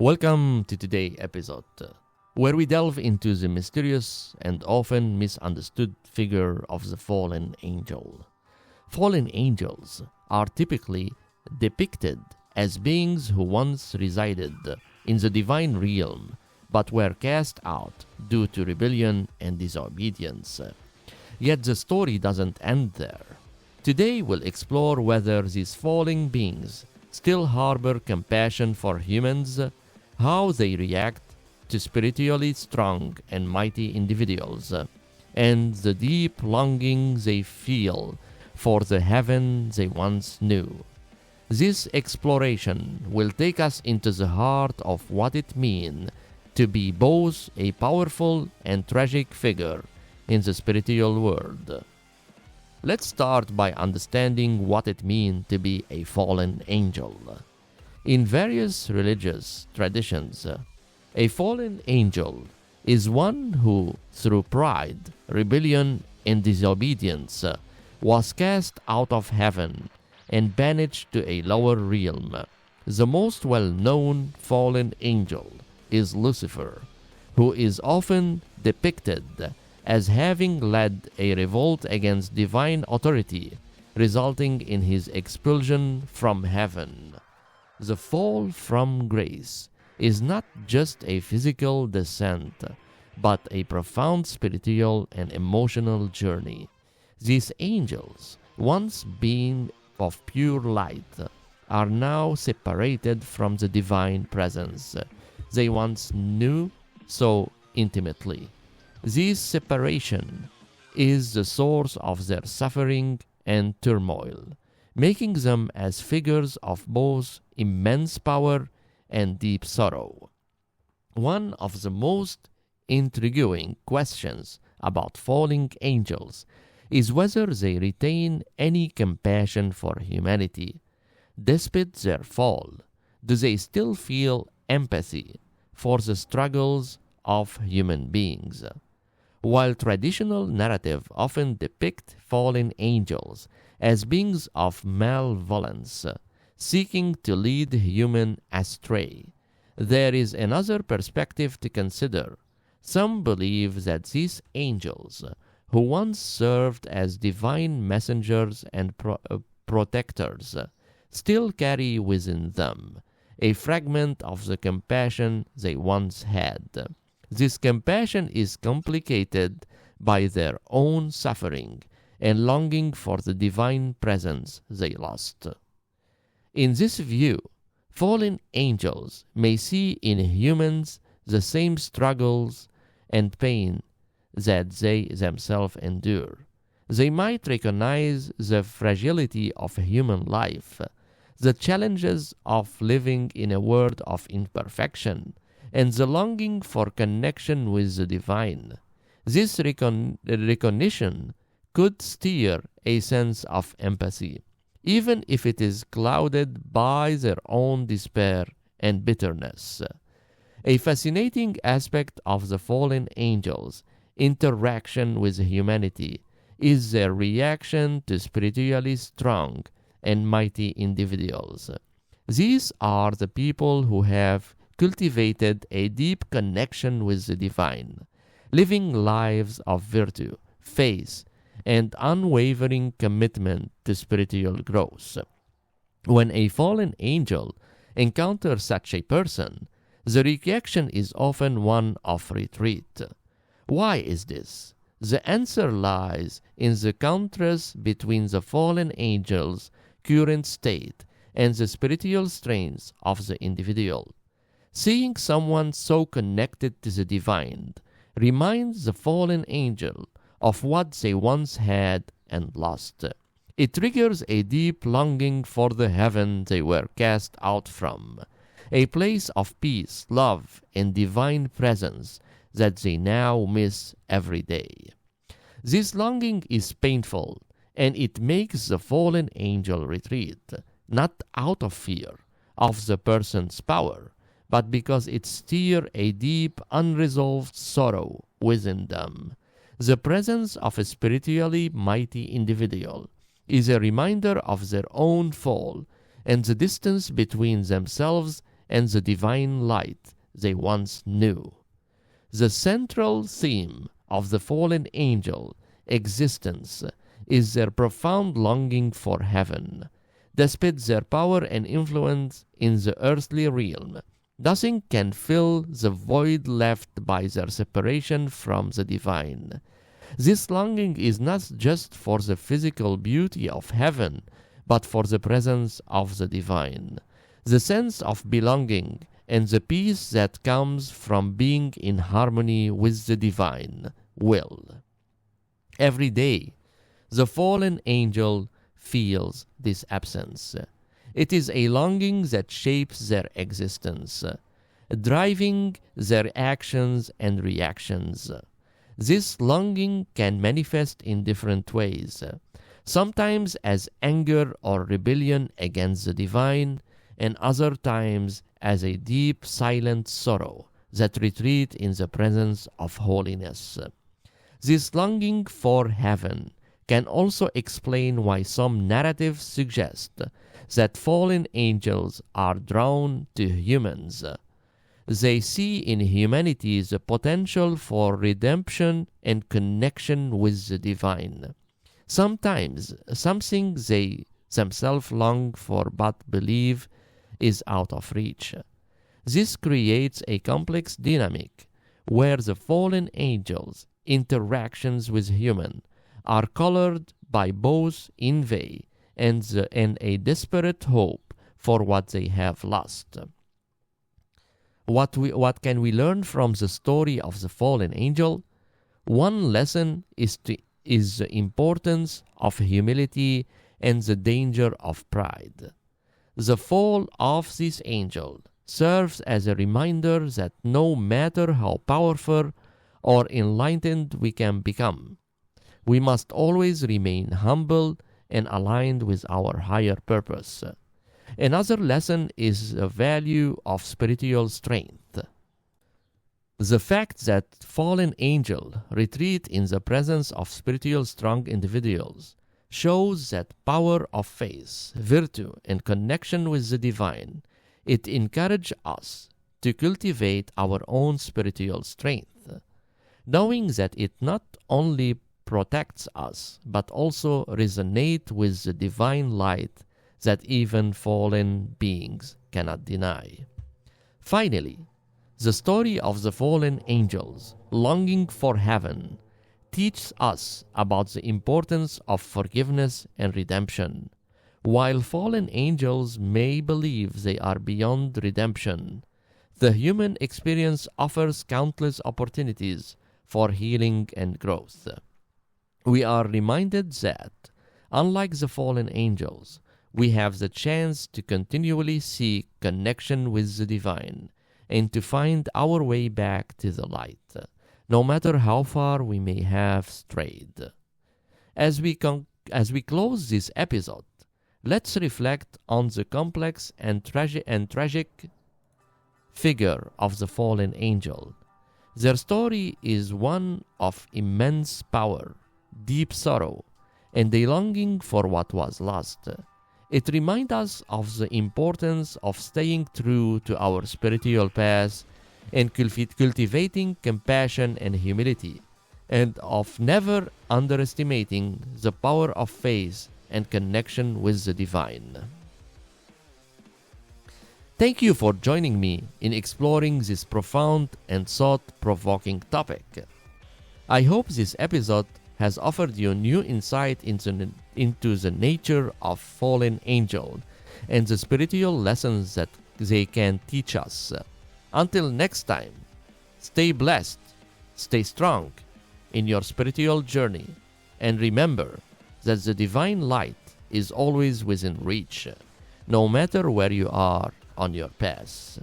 Welcome to today's episode, where we delve into the mysterious and often misunderstood figure of the fallen angel. Fallen angels are typically depicted as beings who once resided in the divine realm, but were cast out due to rebellion and disobedience. Yet the story doesn't end there. Today we'll explore whether these fallen beings still harbor compassion for humans, how they react to spiritually strong and mighty individuals, and the deep longing they feel for the heaven they once knew. This exploration will take us into the heart of what it means to be both a powerful and tragic figure in the spiritual world. Let's start by understanding what it means to be a fallen angel. In various religious traditions, a fallen angel is one who, through pride, rebellion, and disobedience, was cast out of heaven and banished to a lower realm. The most well-known fallen angel is Lucifer, who is often depicted as having led a revolt against divine authority, resulting in his expulsion from heaven. The fall from grace is not just a physical descent, but a profound spiritual and emotional journey. These angels, once being of pure light, are now separated from the divine presence they once knew so intimately. This separation is the source of their suffering and turmoil, making them as figures of both immense power and deep sorrow. One of the most intriguing questions about fallen angels is whether they retain any compassion for humanity. Despite their fall, do they still feel empathy for the struggles of human beings? While traditional narrative often depict fallen angels as beings of malevolence, seeking to lead human astray, there is another perspective to consider. Some believe that these angels, who once served as divine messengers and protectors, still carry within them a fragment of the compassion they once had. This compassion is complicated by their own suffering and longing for the divine presence they lost. In this view, fallen angels may see in humans the same struggles and pain that they themselves endure. They might recognize the fragility of human life, the challenges of living in a world of imperfection, and the longing for connection with the divine. This recognition could stir a sense of empathy, even if it is clouded by their own despair and bitterness. A fascinating aspect of the fallen angels' interaction with humanity is their reaction to spiritually strong and mighty individuals. These are the people who have cultivated a deep connection with the divine, living lives of virtue, faith, and unwavering commitment to spiritual growth. When a fallen angel encounters such a person, the reaction is often one of retreat. Why is this? The answer lies in the contrast between the fallen angel's current state and the spiritual strength of the individual. Seeing someone so connected to the divine reminds the fallen angel of what they once had and lost. It triggers a deep longing for the heaven they were cast out from, a place of peace, love, and divine presence that they now miss every day. This longing is painful, and it makes the fallen angel retreat, not out of fear of the person's power, but because it stirs a deep, unresolved sorrow within them. The presence of a spiritually mighty individual is a reminder of their own fall and the distance between themselves and the divine light they once knew. The central theme of the fallen angel existence is their profound longing for heaven. Despite their power and influence in the earthly realm, nothing can fill the void left by their separation from the divine. This longing is not just for the physical beauty of heaven, but for the presence of the divine. The sense of belonging and the peace that comes from being in harmony with the divine will. Every day, the fallen angel feels this absence. It is a longing that shapes their existence, driving their actions and reactions. This longing can manifest in different ways, sometimes as anger or rebellion against the divine, and other times as a deep, silent sorrow that retreats in the presence of holiness. This longing for heaven can also explain why some narratives suggest that fallen angels are drawn to humans. They see in humanity the potential for redemption and connection with the divine. Sometimes something they themselves long for but believe is out of reach. This creates a complex dynamic where the fallen angels' interactions with humans are colored by both envy and a desperate hope for what they have lost. What can we learn from the story of the fallen angel? One lesson is the importance of humility and the danger of pride. The fall of this angel serves as a reminder that no matter how powerful or enlightened we can become, we must always remain humble and aligned with our higher purpose. Another lesson is the value of spiritual strength. The fact that fallen angels retreat in the presence of spiritual strong individuals shows that power of faith, virtue, and connection with the divine. It encourages us to cultivate our own spiritual strength, knowing that it not only protects us, but also resonates with the divine light that even fallen beings cannot deny. Finally, the story of the fallen angels longing for heaven teaches us about the importance of forgiveness and redemption. While fallen angels may believe they are beyond redemption, the human experience offers countless opportunities for healing and growth. We are reminded that, unlike the fallen angels, we have the chance to continually seek connection with the divine and to find our way back to the light, no matter how far we may have strayed. As we close this episode, let's reflect on the complex and tragic figure of the fallen angel. Their story is one of immense power, deep sorrow, and a longing for what was lost. It reminds us of the importance of staying true to our spiritual path and cultivating compassion and humility, and of never underestimating the power of faith and connection with the divine. Thank you for joining me in exploring this profound and thought-provoking topic. I hope this episode has offered you new insight into the nature of fallen angels and the spiritual lessons that they can teach us. Until next time, stay blessed, stay strong in your spiritual journey, and remember that the divine light is always within reach, no matter where you are on your path.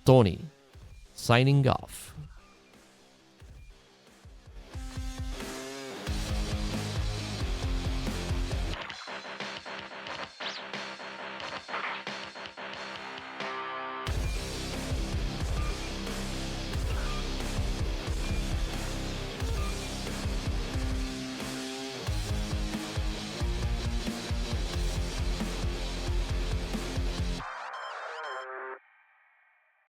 Tony, signing off.